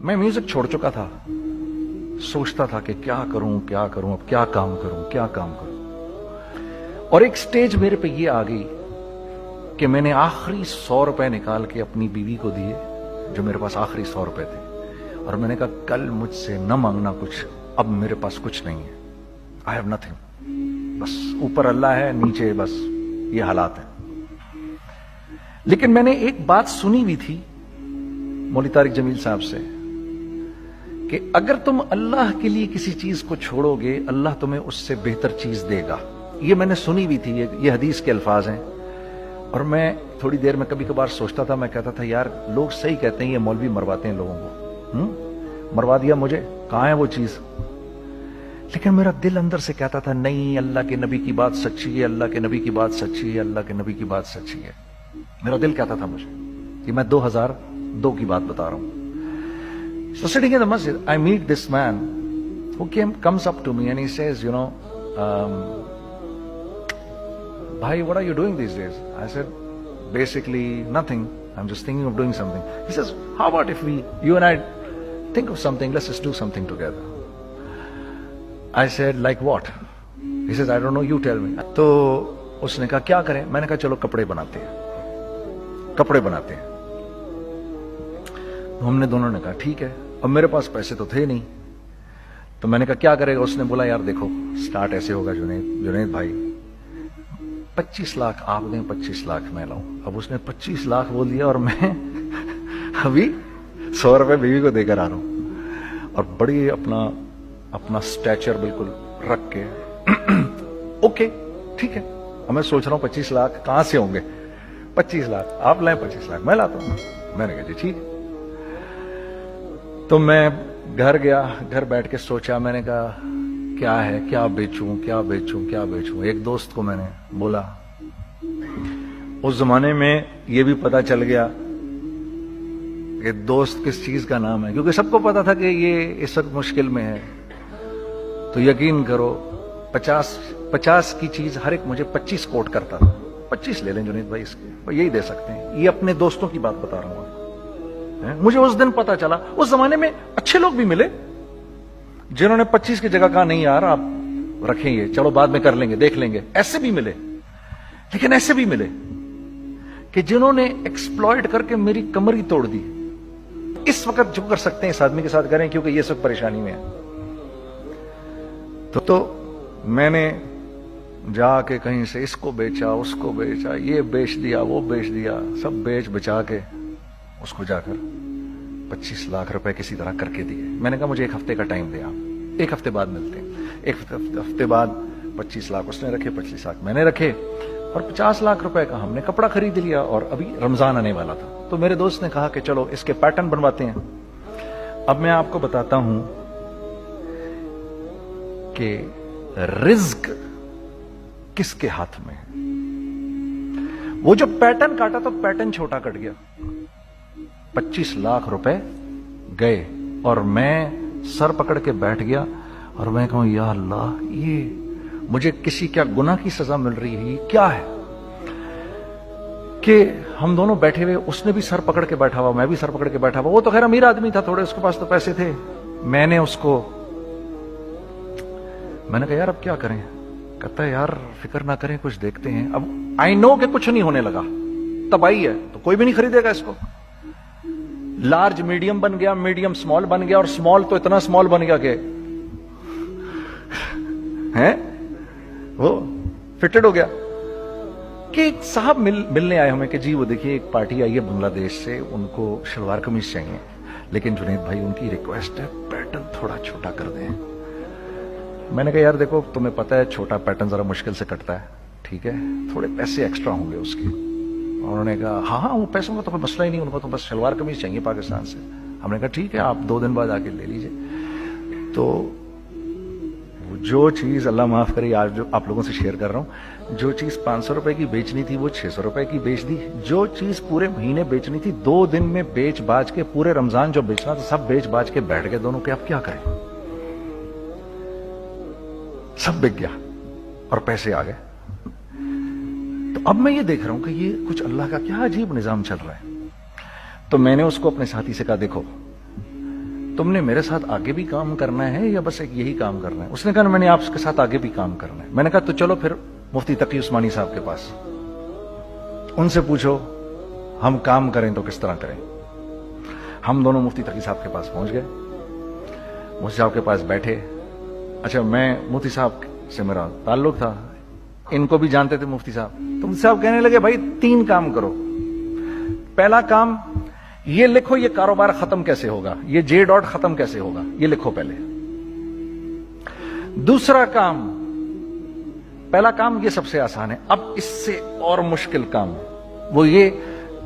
मैं म्यूजिक छोड़ चुका था, सोचता था कि क्या करूं, अब क्या काम करूं। और एक स्टेज मेरे पे ये आ गई कि मैंने आखिरी 100 रुपए निकाल के अपनी बीवी को दिए, जो मेरे पास आखिरी 100 रुपए थे, और मैंने कहा कल मुझसे न मांगना कुछ, अब मेरे पास कुछ नहीं है, आई हैव नथिंग, बस ऊपर अल्लाह है, नीचे बस ये हालात है। लेकिन मैंने एक बात सुनी भी थी मौलवी तारिक जमील साहब से कि अगर तुम अल्लाह के लिए किसी चीज को छोड़ोगे, अल्लाह तुम्हें उससे बेहतर चीज देगा। ये मैंने सुनी भी थी, ये हदीस के अल्फाज हैं। और मैं थोड़ी देर में कभी कभार सोचता था, मैं कहता था यार लोग सही कहते हैं, ये मौलवी मरवाते हैं लोगों को, मरवा दिया मुझे, कहां है वो चीज। लेकिन मेरा दिल अंदर से कहता था नहीं, अल्लाह के नबी की बात सच्ची है, अल्लाह के नबी की बात सच्ची है, अल्लाह के नबी की बात सच्ची है। मेरा दिल कहता था मुझे, कि मैं 2002 की बात बता रहा हूं। So sitting in the masjid, I meet this man who comes up to me and he says, you know, Bhai, what are you doing these days? I said, basically nothing. I'm just thinking of doing something. He says, how about if you and I think of something, let's just do something together. I said, like what? He says, I don't know, you tell me. तो उसने कहा क्या करें? मैंने कहा चलो कपड़े बनाते हैं। हमने दोनों ने कहा ठीक है। अब मेरे पास पैसे तो थे नहीं, तो मैंने कहा क्या करेगा? उसने बोला यार देखो, स्टार्ट ऐसे होगा जुनैद भाई, 25 लाख आप दें, 25 लाख मैं लाऊं। अब उसने 25 लाख बोल दिया और मैं अभी 100 रुपए बीवी को देकर आ रहा हूं, और बड़ी अपना स्टैचर बिल्कुल रख के ओके ठीक है। अब मैं सोच रहा हूं 25 लाख कहां से होंगे, 25 लाख आप लाएं, 25 लाख मैं लाता हूं। मैंने कहा जी ठीक। तो मैं घर गया, घर बैठ के सोचा, मैंने कहा क्या है, क्या बेचूं। एक दोस्त को मैंने बोला, उस जमाने में ये भी पता चल गया कि दोस्त किस चीज का नाम है, क्योंकि सबको पता था कि ये इस वक्त मुश्किल में है। तो यकीन करो 50 की चीज हर एक मुझे 25 कोट करता था। 25 ले लें जुनैद भाई, इसके यही दे सकते हैं। ये अपने दोस्तों की बात बता रहा हूं। मुझे उस दिन पता चला, उस जमाने में अच्छे लोग भी मिले जिन्होंने 25 की जगह कहा नहीं यार आप रखें, ये चलो बाद में कर लेंगे, देख लेंगे। ऐसे भी मिले, लेकिन ऐसे भी मिले कि जिन्होंने एक्सप्लॉइट करके मेरी कमर ही तोड़ दी। इस वक्त जो कर सकते हैं इस आदमी के साथ करें, क्योंकि ये सब परेशानी में है। तो मैंने जाके कहीं से इसको बेचा, उसको बेचा, ये बेच दिया, वो बेच दिया, सब बेच बचा के उसको जाकर 25 लाख रुपए किसी तरह करके दिए। मैंने कहा मुझे 1 हफ्ते का टाइम दे, आप 1 हफ्ते बाद मिलते हैं। 1 हफ्ते बाद 25 लाख उसने रखे, 25 लाख मैंने रखे, और 50 लाख रुपए का हमने कपड़ा खरीद लिया। और अभी रमजान आने वाला था, तो मेरे दोस्त ने कहा कि चलो इसके पैटर्न बनवाते हैं। अब मैं आपको बताता हूं कि रिज्क किसके हाथ में है। वो जो पैटर्न काटा तो पैटर्न छोटा कट गया, 25 लाख रुपए गए, और मैं सर पकड़ के बैठ गया और मैं कहूं या अल्लाह, ये मुझे किसी क्या गुनाह की सजा मिल रही है, ये क्या है। कि हम दोनों बैठे हुए, उसने भी सर पकड़ के बैठा हुआ, मैं भी सर पकड़ के बैठा हुआ। वो तो खैर अमीर आदमी था, थोड़े उसके पास तो पैसे थे। मैंने कहा यार अब क्या करें? कहता है यार फिक्र ना करें, कुछ देखते हैं। अब आई नो कि कुछ नहीं होने लगा, तबाही है, तो कोई भी नहीं खरीदेगा इसको। लार्ज मीडियम बन गया, मीडियम स्मॉल बन गया, और स्मॉल तो इतना स्मॉल बन गया कि है वो फिटेड हो गया। कि एक साहब मिलने आए हमें कि जी वो देखिए एक पार्टी आई है बांग्लादेश से, उनको शलवार कमीज चाहिए, लेकिन जुनैद भाई उनकी रिक्वेस्ट है पैटर्न थोड़ा छोटा कर दें। मैंने कहा यार देखो तुम्हें पता है छोटा पैटर्न जरा मुश्किल से कटता है, ठीक है, थोड़े पैसे एक्स्ट्रा होंगे उसके। उन्होंने कहा हाँ वो पैसों का तो कोई मसला ही नहीं, उनको तो बस शलवार कमीज चाहिए पाकिस्तान से। हमने कहा ठीक है आप 2 दिन बाद आके ले लीजिए। तो जो चीज अल्लाह माफ करे आज जो आप लोगों से शेयर कर रहा हूं, जो चीज 500 रुपए की बेचनी थी वो 600 रुपए की बेच दी। जो चीज पूरे महीने बेचनी थी 2 दिन में बेच बाज के, पूरे रमजान जो बेचना था सब बेच बाज के बैठ गए दोनों के। अब क्या करें, सब बिक गया और पैसे आ गए। تو اب میں یہ دیکھ رہا ہوں کہ یہ کچھ اللہ کا کیا عجیب نظام چل رہا ہے. تو میں نے اس کو اپنے ساتھی سے کہا دیکھو تم نے میرے ساتھ آگے بھی کام کرنا ہے یا بس ایک یہی کام کرنا ہے؟ اس نے کہا میں نے آپ کے ساتھ آگے بھی کام کرنا ہے. میں نے کہا تو چلو پھر مفتی تقی عثمانی صاحب کے پاس, ان سے پوچھو ہم کام کریں تو کس طرح کریں. ہم دونوں مفتی تقی صاحب کے پاس پہنچ گئے, مفتی صاحب کے پاس بیٹھے. اچھا میں مفتی صاحب سے میرا تعلق تھا, ان کو بھی جانتے تھے مفتی صاحب. تو مفتی صاحب کہنے لگے بھائی 3 کام کرو. پہلا کام یہ لکھو یہ کاروبار ختم کیسے ہوگا, یہ جے ڈاٹ ختم کیسے ہوگا, یہ لکھو پہلے. دوسرا کام, پہلا کام یہ سب سے آسان ہے, اب اس سے اور مشکل کام وہ یہ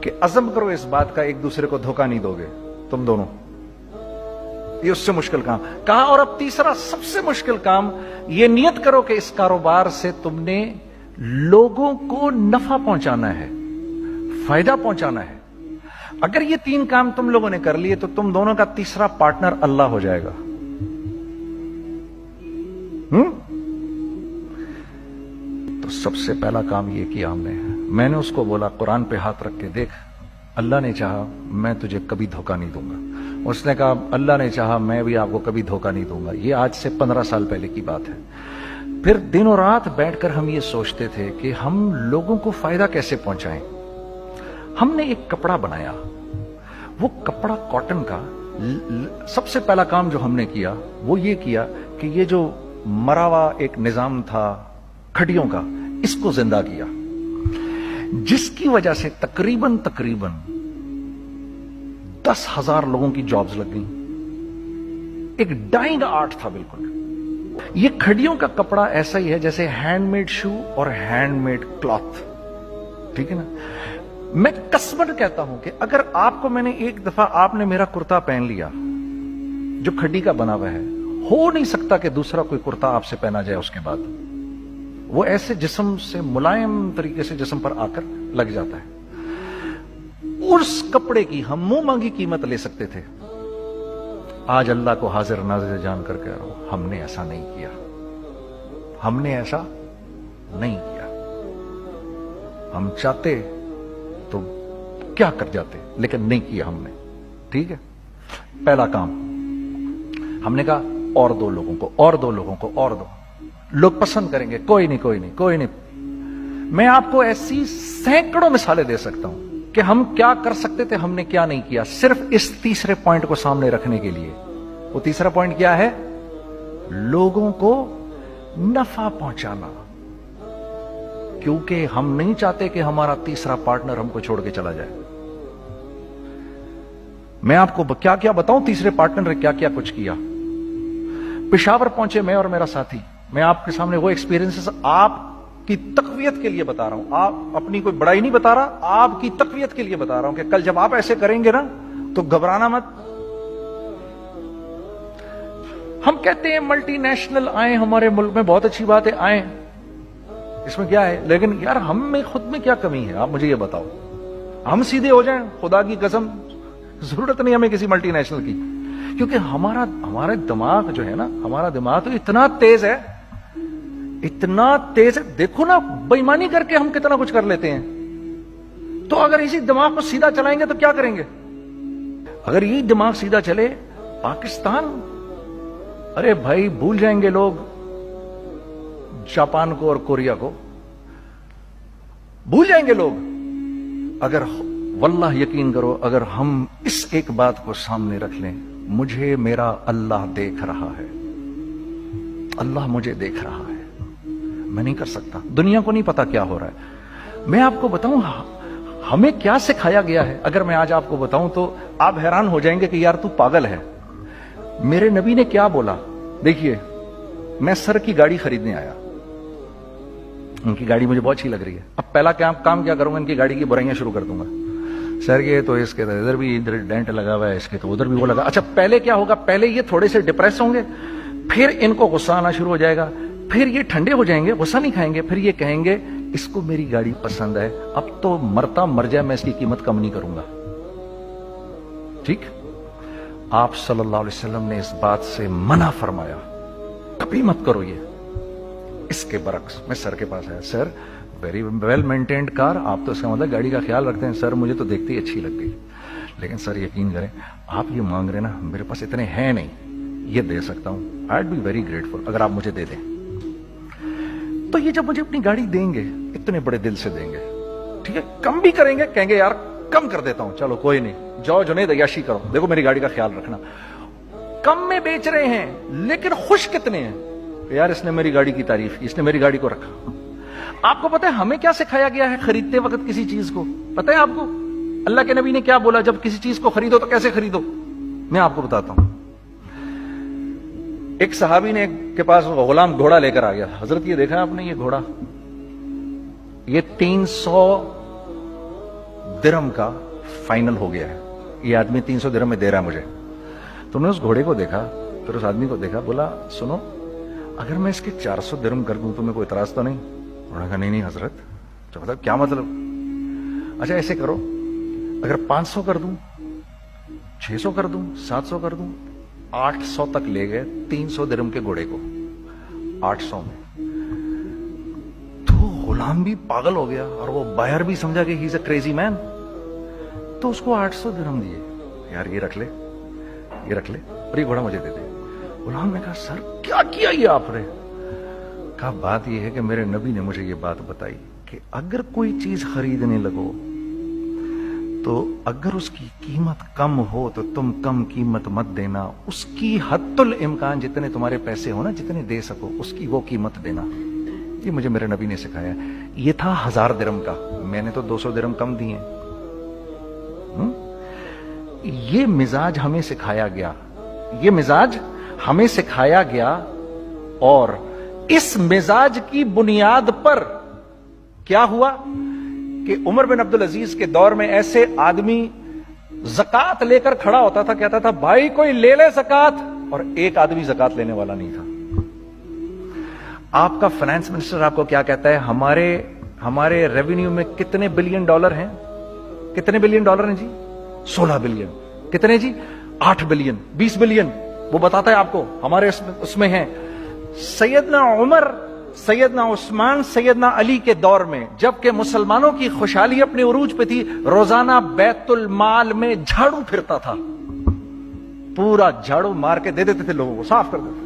کہ عزم کرو اس بات کا ایک دوسرے کو دھوکہ نہیں دو گے تم دونوں, یہ اس سے مشکل کام کہا. اور اب تیسرا سب سے مشکل کام, یہ نیت کرو کہ اس کاروبار سے تم نے لوگوں کو نفع پہنچانا ہے, فائدہ پہنچانا ہے. اگر یہ 3 کام تم لوگوں نے کر لیے تو تم دونوں کا تیسرا پارٹنر اللہ ہو جائے گا. تو سب سے پہلا کام یہ کیا ہم نے. میں نے اس کو بولا قرآن پہ ہاتھ رکھ کے دیکھ, اللہ نے چاہا میں تجھے کبھی دھوکہ نہیں دوں گا. اس نے کہا اللہ نے چاہا میں بھی آپ کو کبھی دھوکہ نہیں دوں گا. یہ آج سے 15 سال پہلے کی بات ہے. پھر دن و رات بیٹھ کر ہم یہ سوچتے تھے کہ ہم لوگوں کو فائدہ کیسے پہنچائیں. ہم نے ایک کپڑا بنایا, وہ کپڑا کاٹن کا. سب سے پہلا کام جو ہم نے کیا وہ یہ کیا کہ یہ جو مرا ہوا ایک نظام تھا کھڑیوں کا, اس کو زندہ کیا, جس کی وجہ سے تقریباً 10,000 لوگوں کی جابز لگ گئیں. ایک ڈائنگ آرٹ تھا بالکل. یہ کھڑیوں کا کپڑا ایسا ہی ہے جیسے ہینڈ میڈ شو اور ہینڈ میڈ کلاتھ, ٹھیک ہے نا. میں قسمن کہتا ہوں کہ اگر آپ کو میں نے ایک دفعہ آپ نے میرا کرتا پہن لیا جو کھڈی کا بنا ہوا ہے, ہو نہیں سکتا کہ دوسرا کوئی کرتا آپ سے پہنا جائے اس کے بعد. وہ ایسے جسم سے ملائم طریقے سے جسم پر آ کر لگ جاتا ہے. اس کپڑے کی ہم منہ مانگی قیمت لے سکتے تھے. آج اللہ کو حاضر ناظر جان کر کہہ رہا ہوں, ہم نے ایسا نہیں کیا. ہم نے ایسا نہیں کیا. ہم چاہتے تو کیا کر جاتے, لیکن نہیں کیا ہم نے. ٹھیک ہے, پہلا کام ہم نے کہا اور 2 لوگوں کو, اور 2 لوگوں کو, اور 2 لوگ پسند کریں گے. کوئی نہیں کوئی نہیں کوئی نہیں. میں آپ کو ایسی سینکڑوں مثالیں دے سکتا ہوں کہ ہم کیا کر سکتے تھے, ہم نے کیا نہیں کیا, صرف اس تیسرے پوائنٹ کو سامنے رکھنے کے لیے. وہ تیسرا پوائنٹ کیا ہے؟ لوگوں کو نفع پہنچانا. کیونکہ ہم نہیں چاہتے کہ ہمارا تیسرا پارٹنر ہم کو چھوڑ کے چلا جائے. میں آپ کو کیا کیا بتاؤں, تیسرے پارٹنر نے کیا کیا کچھ کیا. پشاور پہنچے میں اور میرا ساتھی. میں آپ کے سامنے وہ ایکسپیرینسز آپ کی تقویت کے لیے بتا رہا ہوں, آپ اپنی کوئی بڑائی نہیں بتا رہا, آپ کی تقویت کے لیے بتا رہا ہوں کہ کل جب آپ ایسے کریں گے نا تو گھبرانا مت. ہم کہتے ہیں ملٹی نیشنل آئیں ہمارے ملک میں, بہت اچھی بات ہے, آئیں, اس میں کیا ہے, لیکن یار ہم میں خود میں کیا کمی ہے, آپ مجھے یہ بتاؤ. ہم سیدھے ہو جائیں, خدا کی قسم ضرورت نہیں ہمیں کسی ملٹی نیشنل کی. کیونکہ ہمارا دماغ جو ہے نا, ہمارا دماغ تو اتنا تیز ہے, اتنا تیز ہے. دیکھو نا بے ایمانی کر کے ہم کتنا کچھ کر لیتے ہیں. تو اگر اسی دماغ کو سیدھا چلائیں گے تو کیا کریں گے؟ اگر یہ دماغ سیدھا چلے, پاکستان, ارے بھائی بھول جائیں گے لوگ جاپان کو اور کوریا کو, بھول جائیں گے لوگ. اگر واللہ یقین کرو, اگر ہم اس ایک بات کو سامنے رکھ لیں, مجھے میرا اللہ دیکھ رہا ہے, اللہ مجھے دیکھ رہا ہے, میں نہیں کر سکتا. دنیا کو نہیں پتا کیا ہو رہا ہے. میں آپ کو بتاؤں ہمیں کیا سکھایا گیا ہے, اگر میں آج آپ کو بتاؤں تو آپ حیران ہو جائیں گے کہ یار تو پاگل ہے. میرے نبی نے کیا بولا, دیکھیے میں سر کی گاڑی خریدنے آیا, ان کی گاڑی مجھے بہت اچھی لگ رہی ہے. اب پہلا کام کیا کروں گا, ان کی گاڑی کی برائیاں شروع کر دوں گا. سر یہ تو اس کے تو ادھر بھی ڈینٹ لگا ہوا ہے, اس کے تو ادھر بھی وہ لگا. اچھا پہلے کیا ہوگا, پہلے یہ تھوڑے سے ڈپریس ہوں گے, پھر ان کو غصہ آنا شروع ہو جائے گا, پھر یہ ٹھنڈے ہو جائیں گے, غصہ نہیں کھائیں گے, پھر یہ کہیں گے اس کو میری گاڑی پسند ہے, اب تو مرتا مر جائے میں اس کی قیمت کم نہیں کروں گا. ٹھیک, آپ صلی اللہ علیہ وسلم نے اس بات سے منع فرمایا, کبھی مت کرو یہ. اس کے برعکس میں سر کے پاس آیا, سر वेरी वेल मेंटेन्ड कार, आप तो इसका मतलब गाड़ी का ख्याल रखते हैं। सर मुझे तो देखते ही अच्छी लग गई, लेकिन सर यकीन करें आप ये मांग रहे ना, मेरे पास इतने हैं नहीं, ये दे सकता हूं। I would be very grateful अगर आप मुझे दे दें। तो ये जब मुझे अपनी गाड़ी देंगे, इतने बड़े दिल से देंगे, ठीक है, कम भी करेंगे, कहेंगे यार कम कर देता हूं, चलो कोई नहीं, जाओ जुनैद अय्याशी करो, देखो मेरी गाड़ी का ख्याल रखना। कम में बेच रहे हैं लेकिन खुश कितने हैं, यार इसने मेरी गाड़ी की तारीफ की, इसने मेरी गाड़ी को रखा। आपको पता है हमें क्या सिखाया गया है खरीदते वक्त किसी चीज को? पता है आपको अल्लाह के नबी ने क्या बोला, जब किसी चीज को खरीदो तो कैसे खरीदो? मैं आपको बताता हूं। एक सहाबी ने के पास गुलाम घोड़ा लेकर आ गया। हजरत ये देखा आपने, ये घोड़ा ये 300 दिरहम का फाइनल हो गया है, ये आदमी 300 दिरहम में दे रहा है मुझे। तो उन्होंने उस घोड़े को देखा, फिर उस आदमी को देखा, बोला सुनो अगर मैं इसके 400 दिरहम कर दूं तो मेरे को इतराज तो नहीं? उन्होंने कहा नहीं नहीं हजरत। तो मतलब क्या मतलब? अच्छा ऐसे करो, अगर 500 कर दूं, 600 कर दूं, 700 कर दूं, 800 तक ले गए 300 दिरहम के घोड़े को 800 में। तो गुलाम भी पागल हो गया और वो बायर भी समझा कि he is a crazy man, तो उसको 800 दिरहम दिए। यार ये रख ले, ये रख ले और ये घोड़ा मुझे दे दे। गुलाम ने कहा सर क्या किया ये आपने? कहा बात यह है कि मेरे नबी ने मुझे ये बात बताई कि अगर कोई चीज खरीदने लगो तो अगर उसकी कीमत कम हो तो तुम कम कीमत मत देना, उसकी हद्दुल इम्कान जितने तुम्हारे पैसे हो ना, जितने दे सको उसकी वो कीमत देना। ये मुझे मेरे नबी ने सिखाया। ये था 1000 दिरहम का, मैंने तो 200 दिरहम कम दिए। ये मिजाज हमें सिखाया गया, ये मिजाज हमें सिखाया गया। और इस मिजाज की बुनियाद पर क्या हुआ कि उमर बिन अब्दुल अजीज के दौर में ऐसे आदमी ज़कात लेकर खड़ा होता था, कहता था भाई कोई ले ले ज़कात, और एक आदमी ज़कात लेने वाला नहीं था। आपका फाइनेंस मिनिस्टर आपको क्या कहता है, हमारे रेवेन्यू में कितने बिलियन डॉलर हैं? कितने बिलियन डॉलर हैं जी? 16 बिलियन। कितने जी? 8 बिलियन, 20 बिलियन, वो बताता है आपको हमारे उसमें है। सैयदना उमर, सैयदना उस्मान, सैयदना अली के दौर में जबकि मुसलमानों की खुशहाली अपने उरूज पे थी, रोजाना बैतुल माल में झाड़ू फिरता था, पूरा झाड़ू मार के दे देते थे लोगों को, साफ कर देते।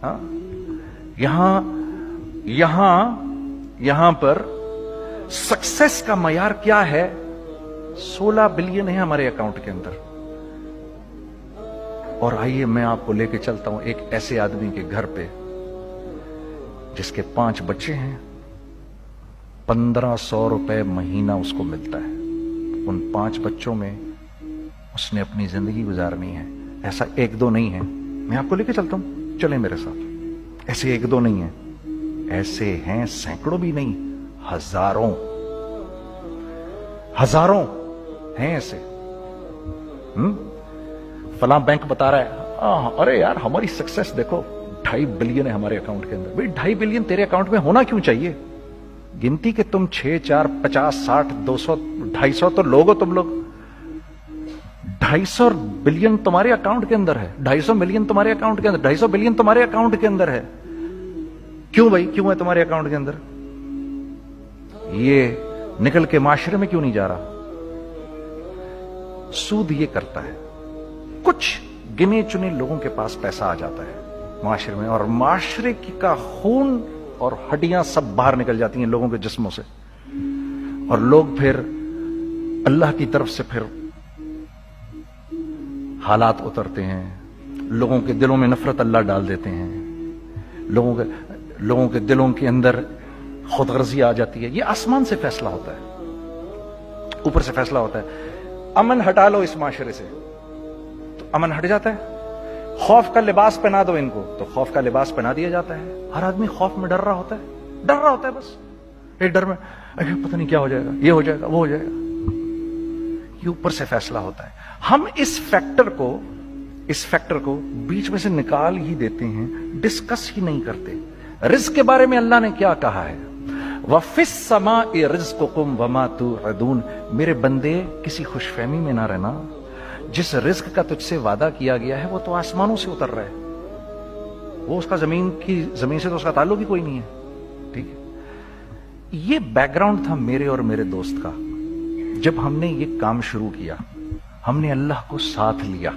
हाँ? यहां पर सक्सेस का मयार क्या है? 16 बिलियन है हमारे अकाउंट के अंदर। और आइए मैं आपको लेके चलता हूं एक ऐसे आदमी के घर पे जिसके 5 बच्चे हैं, 1500 रुपए महीना उसको मिलता है। उन 5 बच्चों में उसने अपनी जिंदगी गुजारनी है। ऐसा 1-2 नहीं है, मैं आपको लेके चलता हूं, चलें मेरे साथ। ऐसे 1-2 नहीं है, ऐसे हैं सैकड़ों भी नहीं, हजारों हैं ऐसे। फलां बैंक बता रहा है अरे यार हमारी सक्सेस देखो, 2.5 बिलियन है हमारे अकाउंट के अंदर। भाई 2.5 बिलियन तेरे अकाउंट में होना क्यों चाहिए? गिनती के तुम 6, 4, 50, 60, 200, 250 तो लोग हो तुम लोग। 250 बिलियन तुम्हारे अकाउंट के अंदर है, 250 मिलियन तुम्हारे अकाउंट के अंदर, 250 बिलियन तुम्हारे अकाउंट के अंदर है। क्यों भाई, क्यों है तुम्हारे अकाउंट के अंदर? ये निकल के माशरे में क्यों नहीं जा रहा? सूद ये करता है, कुछ गिने चुने लोगों के पास पैसा आ जाता है माशरे में, और माशरे का खून और हड्डियां सब बाहर निकल जाती हैं लोगों के जिस्मों से, और लोग फिर अल्लाह की तरफ से फिर हालात उतरते हैं, लोगों के दिलों में नफरत अल्लाह डाल देते हैं, लोगों के दिलों के अंदर खुदगर्जी आ जाती है। ये आसमान से फैसला होता है, ऊपर से फैसला होता है। अमन हटा लो इस माशरे से तो अमन हट जाता है। खौफ का लिबास पहना दो इनको तो खौफ का लिबास पहना दिया जाता है। हर आदमी खौफ में डर रहा होता है, बस एक डर में, अरे पता नहीं क्या हो जाएगा, ये हो जाएगा, वो हो जाएगा। ये ऊपर से फैसला होता है। हम इस फैक्टर को बीच में से निकाल ही देते हैं, डिस्कस ही नहीं करते। रिज्क के बारे में अल्लाह ने क्या कहा है? वफिस समाई रिज़्क़ुकुम वमा तुअदून, मेरे बंदे किसी खुशफहमी में ना रहना, जिस रिज्क का तुझसे वादा किया गया है वो तो आसमानों से उतर रहा है, वो उसका जमीन से तो उसका ताल्लुक ही कोई नहीं है। ठीक है, یہ بیک گراؤنڈ تھا میرے اور میرے دوست کا. جب ہم نے یہ کام شروع کیا, ہم نے اللہ کو ساتھ لیا.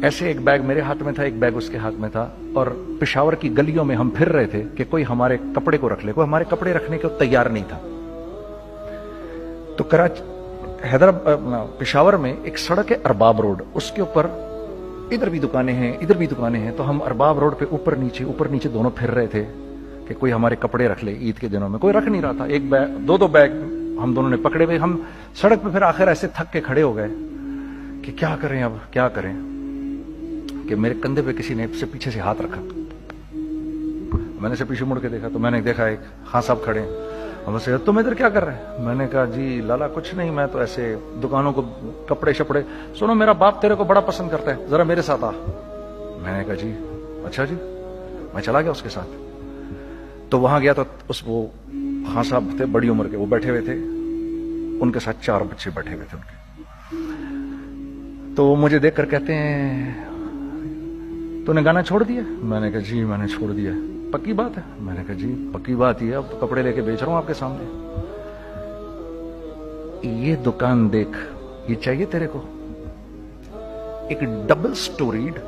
ایسے ایک بیگ میرے ہاتھ میں تھا, ایک بیگ اس کے ہاتھ میں تھا, اور پشاور کی گلیوں میں ہم پھر رہے تھے کہ کوئی ہمارے کپڑے کو رکھ لے. کوئی ہمارے کپڑے رکھنے کو تیار نہیں تھا. تو پشاور میں ایک سڑک ہے ارباب روڈ, اس کے اوپر ادھر بھی دکانیں ہیں ادھر بھی دکانیں ہیں. تو ہم ارباب روڈ پہ اوپر نیچے دونوں پھر رہے تھے کہ کوئی ہمارے کپڑے رکھ لے. عید کے دنوں میں کوئی رکھ نہیں رہا تھا. ایک بیگ, دو بیگ ہم دونوں نے پکڑے ہوئے. ہم سڑک پہ پھر آخر ایسے تھک کے کھڑے ہو گئے کہ کیا کریں, اب کیا کریں, کہ میرے کندھے پہ کسی نے سے پیچھے سے ہاتھ رکھا. میں نے سے پیچھے مڑ کے دیکھا تو میں نے دیکھا ایک خان صاحب کھڑے ہیں. ہم سے تم ادھر کیا کر رہے ہیں؟ میں نے کہا جی لالا کچھ نہیں, میں تو ایسے دکانوں کو کپڑے شپڑے. سنو میرا باپ تیرے کو بڑا پسند کرتا ہے, ذرا میرے ساتھ آ. میں نے کہا جی اچھا جی. میں چلا گیا اس کے ساتھ. تو وہاں گیا تو وہ خان صاحب تھے بڑی عمر کے, وہ بیٹھے ہوئے تھے, ان کے ساتھ 4 بچے بیٹھے ہوئے تھے ان کے. تو وہ مجھے دیکھ کر کہتے ہیں تو نے گانا چھوڑ دیا؟ میں نے کہا جی میں نے چھوڑ دیا. پکی بات ہے؟ میں نے کہا جی پکی بات ہی ہے, اب تو کپڑے لے کے بیچ رہا ہوں آپ کے سامنے. یہ دکان دیکھ, یہ چاہیے تیرے کو؟ ایک ڈبل سٹوریڈ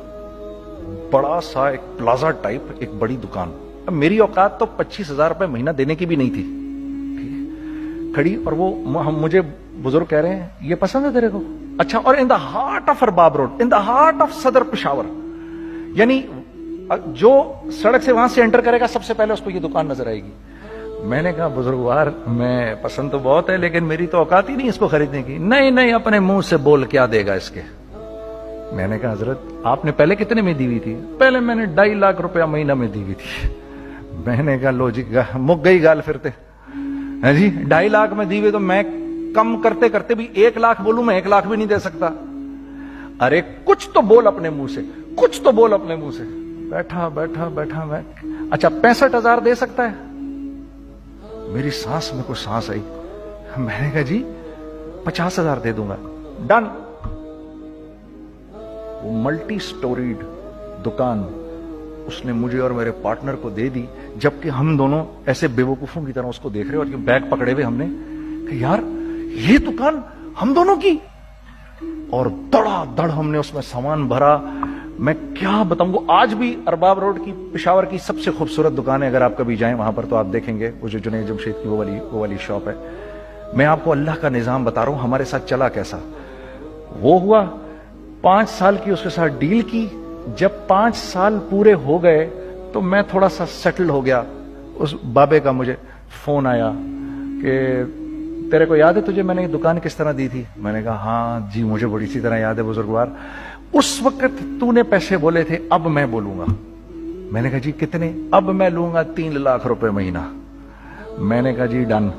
بڑا سا ایک پلازا ٹائپ ایک بڑی دکان. اب میری اوقات تو 25,000 روپے مہینہ دینے کی بھی نہیں تھی کھڑی. اور وہ مجھے بزرگ کہہ رہے ہیں یہ پسند ہے تیرے کو؟ اچھا. اور in the heart of Arbab road, in the heart of Saddar Peshawar, یعنی جو سڑک سے وہاں سے انٹر کرے گا سب سے پہلے اس کو یہ دکان نظر آئے گی. میں نے کہا بزرگوار میں پسند تو بہت ہے لیکن میری تو اوقات ہی نہیں اس کو خریدنے کی. نہیں اپنے منہ سے بول کیا دے گا اس کے. میں نے کہا حضرت آپ نے پہلے کتنے میں دی ہوئی تھی؟ پہلے میں نے 2.5 لاکھ روپیہ مہینہ میں دی ہوئی تھی. میں نے کہا لو جی مک گئی گال پھرتے جی. 2.5 لاکھ میں دی ہوئی تو میں کم کرتے کرتے بھی 1 لاکھ بولوں, میں 1 لاکھ بھی نہیں دے سکتا. ارے کچھ تو بول اپنے منہ سے, کچھ تو بول اپنے منہ سے. بیٹھا میں اچھا 65,000 دے سکتا ہے؟ میری سانس میں کوئی سانس آئی. میں نے کہا جی 50,000 دے دوں گا. ڈن. وہ ملٹی سٹوریڈ دکان اس نے مجھے اور میرے پارٹنر کو دے دی, جبکہ ہم دونوں ایسے بیوقوفوں کی طرح اس کو دیکھ رہے اور بیگ پکڑے ہوئے ہم نے کہ یار یہ دکان ہم دونوں کی. اور دڑا دڑ ہم نے اس میں سامان بھرا. میں کیا بتاؤں, وہ آج بھی ارباب روڈ کی پشاور کی سب سے خوبصورت دکان ہے. اگر آپ کبھی جائیں وہاں پر تو آپ دیکھیں گے وہ جو جنید جمشید کی وہ والی شاپ ہے. میں آپ کو اللہ کا نظام بتا رہا ہوں ہمارے ساتھ چلا کیسا. وہ ہوا 5 سال کی اس کے ساتھ ڈیل کی. جب 5 سال پورے ہو گئے تو میں تھوڑا سا سیٹل ہو گیا. اس بابے کا مجھے فون آیا کہ تیرے کو یاد ہے تجھے میں نے یہ دکان کس طرح دی تھی؟ میں نے کہا ہاں جی مجھے بڑی سی طرح یاد ہے بزرگوار. اس وقت تو نے پیسے بولے تھے, اب میں بولوں گا. میں نے کہا جی کتنے؟ اب میں لوں گا 3 لاکھ روپے مہینہ. میں نے کہا جی ڈن,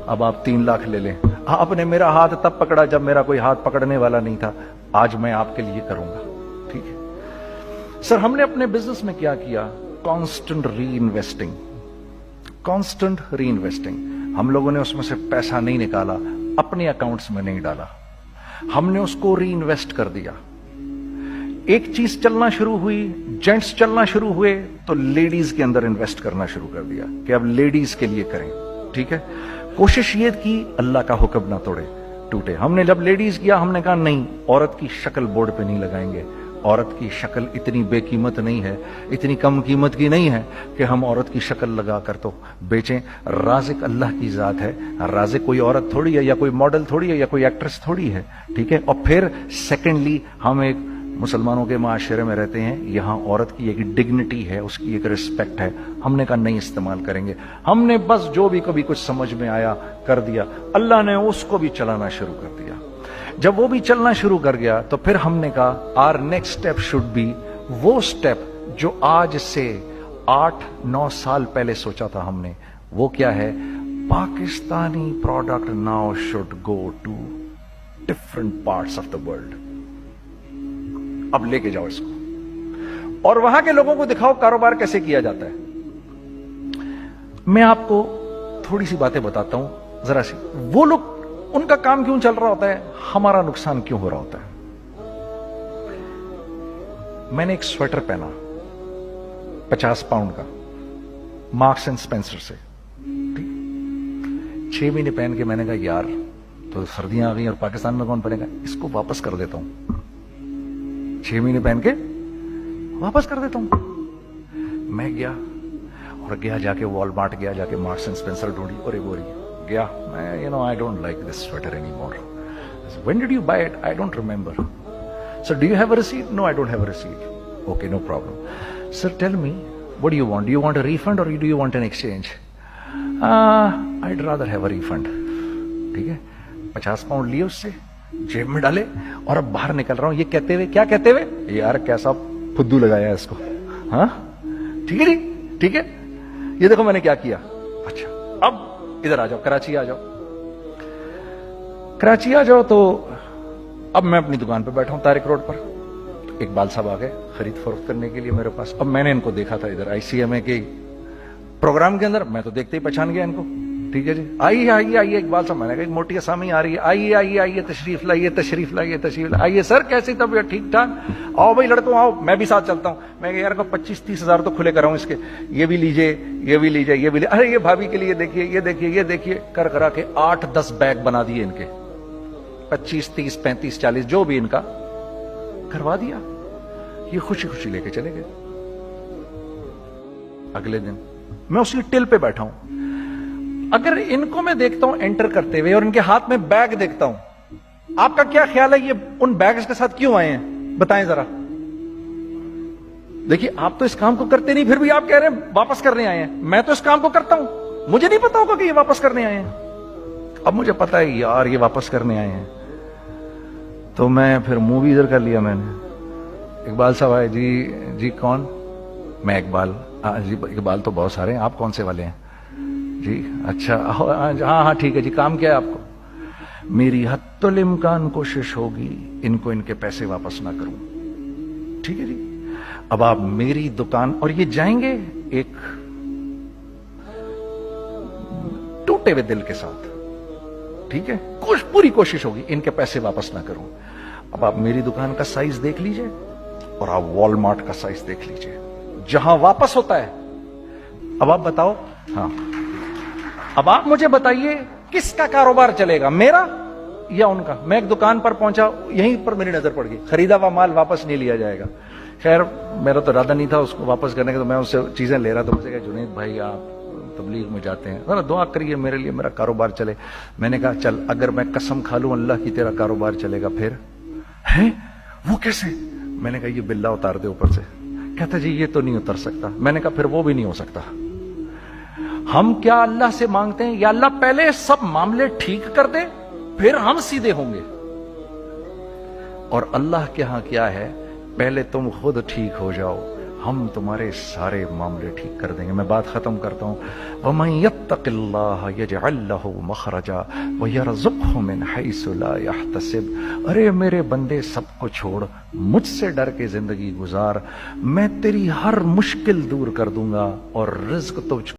اب آپ 3 لاکھ لے لیں. آپ نے میرا ہاتھ تب پکڑا جب میرا کوئی ہاتھ پکڑنے والا نہیں تھا. آج میں آپ کے لیے کروں گا. ٹھیک ہے سر. ہم نے اپنے بزنس میں کیا کیا؟ کانسٹنٹ ری انویسٹنگ. کانسٹنٹ ری انویسٹنگ. ہم لوگوں نے اس میں سے پیسہ نہیں نکالا, اپنے اکاؤنٹس میں نہیں ڈالا, ہم نے اس کو ری انویسٹ کر دیا. ایک چیز چلنا شروع ہوئی, جینٹس چلنا شروع ہوئے تو لیڈیز کے اندر انویسٹ کرنا شروع کر دیا کہ اب لیڈیز کے لیے کریں. ٹھیک ہے. کوشش یہ کی اللہ کا حکم نہ ٹوٹے. ہم نے جب لیڈیز کیا ہم نے کہا نہیں, عورت کی شکل بورڈ پہ نہیں لگائیں گے. عورت کی شکل اتنی بے قیمت نہیں ہے, اتنی کم قیمت کی نہیں ہے کہ ہم عورت کی شکل لگا کر تو بیچیں. رازق اللہ کی ذات ہے, رازق کوئی عورت تھوڑی ہے یا کوئی ماڈل تھوڑی ہے یا کوئی ایکٹریس تھوڑی ہے. ٹھیک ہے. اور پھر سیکنڈلی ہم ایک مسلمانوں کے معاشرے میں رہتے ہیں, یہاں عورت کی ایک ڈگنیٹی ہے, اس کی ایک رسپیکٹ ہے. ہم نے کہا نہیں استعمال کریں گے. ہم نے بس جو بھی کبھی کچھ سمجھ میں آیا کر دیا. اللہ نے اس کو بھی چلانا شروع کر دیا. جب وہ بھی چلنا شروع کر گیا تو پھر ہم نے کہا our next step should be وہ اسٹیپ جو آج سے 8-9 سال پہلے سوچا تھا ہم نے. وہ کیا ہے؟ Pakistani product now should go to different parts of the world. اب لے کے جاؤ اس کو اور وہاں کے لوگوں کو دکھاؤ کاروبار کیسے کیا جاتا ہے. میں آپ کو تھوڑی سی باتیں بتاتا ہوں ذرا سی. وہ لوگ ان کا کام کیوں چل رہا ہوتا ہے, ہمارا نقصان کیوں ہو رہا ہوتا ہے. میں نے ایک سویٹر پہنا 50 پاؤنڈ کا, मार्क्स एंड स्पेंसर से, ठीक। 6 महीने पहन के मैंने कहा यार तो सर्दियां आ गई और पाकिस्तान में कौन पहनेगा, इसको वापस कर देता हूं। 6 महीने पहन के वापस कर देता हूं। मैं गया और गया जाके वॉलमार्ट गया, जाके मार्क्स एंड स्पेंसर ढूंढी और वो रही गया। मैं I don't like this sweater any more. When did you buy it? I don't remember. So do you have a receipt? No, I don't have a receipt. Okay, no problem. Sir, tell me, what do you want? Do you want a refund or do you want an exchange? I'd rather have a refund. ठीक है, 50 pound लिए उससे, जेब में डाले और अब बाहर निकल रहा हूं, ये कहते हुए, क्या कहते हुए, यार कैसा फुद्दू लगाया है इसको। हाँ ठीक है जी, ठीक है, ये देखो मैंने क्या किया। अच्छा अब इधर आ जाओ, कराची आ जाओ। कराची आ जाओ तो अब मैं अपनी दुकान पर बैठा हूं तारिक रोड पर। इकबाल साहब आ गए खरीद फरोख्त करने के लिए मेरे पास। अब मैंने इनको देखा था इधर ICMA के प्रोग्राम के अंदर, मैं तो देखते ही पहचान गया इनको। ठीक है जी, आइए आइए आइए इकबाल साहब, मैंने कहा एक मोटी असामी आ रही है, आइए आइए आइए, तशरीफ लाइए तशरीफ लाइए तशरीफ लाइए। आइए सर, कैसी तबीयत, ठीक ठाक, आओ भाई लड़कों आओ, मैं भी साथ चलता हूँ। मैं यार को 25-30 हजार तो खुले कराऊं इसके, ये भी लीजिए ये भी लीजिए ये भी लीजिए, अरे ये भाभी के लिए देखिए ये देखिए ये देखिए, कर करा के 8-10 बैग बना दिए इनके, 25, 30, 35, 40 जो भी इनका करवा दिया। ये खुशी खुशी लेके चले गए। अगले दिन मैं उसी टिल पे बैठा हूं। अगर इनको मैं देखता हूं एंटर करते हुए और इनके हाथ में बैग देखता हूं, आपका क्या ख्याल है ये उन बैग्स के साथ क्यों आए हैं, बताएं जरा। देखिए आप तो इस काम को करते नहीं, फिर भी आप कह रहे हैं वापस करने आए हैं। मैं तो इस काम को करता हूं, मुझे नहीं पता होगा कि ये वापस करने आए हैं। अब मुझे पता है यार ये वापस करने आए हैं, तो मैं फिर मुंह भी इधर कर लिया मैंने। इकबाल साहब आए, जी कौन? मैं इकबाल। जी इकबाल तो बहुत सारे हैं, आप कौन से वाले हैं जी? अच्छा हाँ हाँ ठीक है जी, काम क्या है आपको? मेरी हत्तुल इम्कान कोशिश होगी इनको इनके पैसे वापस ना करूं। ठीक है जी, अब आप मेरी दुकान, और ये जाएंगे एक टूटे हुए दिल के साथ, ठीक है, पूरी कोशिश होगी इनके पैसे वापस ना करूं। अब आप मेरी दुकान का साइज देख लीजिए और आप वॉलमार्ट का साइज देख लीजिए, जहां वापस होता है। अब आप बताओ, हाँ अब आप मुझे बताइए किसका कारोबार चलेगा, मेरा या उनका? मैं एक दुकान पर पहुंचा, यहीं पर मेरी नजर पड़ गई, खरीदा हुआ माल वापस नहीं लिया जाएगा। खैर मेरा तो इरादा नहीं था उसको वापस करने का, तो मैं उससे चीजें ले रहा था। मुझे कहा जुनैद भाई आप तबलीग में जाते हैं, जरा दुआ करिए मेरे लिए, मेरा कारोबार चले। मैंने कहा चल अगर मैं कसम खा लूं अल्लाह की तेरा कारोबार चलेगा, फिर है वो कैसे? मैंने कहा ये बिल्ला उतार दे ऊपर से। कहता जी ये तो नहीं उतर सकता। मैंने कहा फिर वो भी नहीं हो सकता। हम क्या अल्लाह से मांगते हैं, या अल्लाह पहले सब मामले ठीक कर दे फिर हम सीधे होंगे, और अल्लाह के यहां क्या है, पहले तुम खुद ठीक हो जाओ, हम तुम्हारे सारे मामले ठीक कर देंगे। मैं बात खत्म करता हूं। वमन यत्तकिल्लाह यजअल लहू मखरजा व यरज़ुक़हु मिन हैसु ला यहतसिब। अरे मेरे बंदे, सबको छोड़, मुझसे डर के जिंदगी गुजार, मैं तेरी हर मुश्किल दूर कर दूंगा और रिज्क तुझ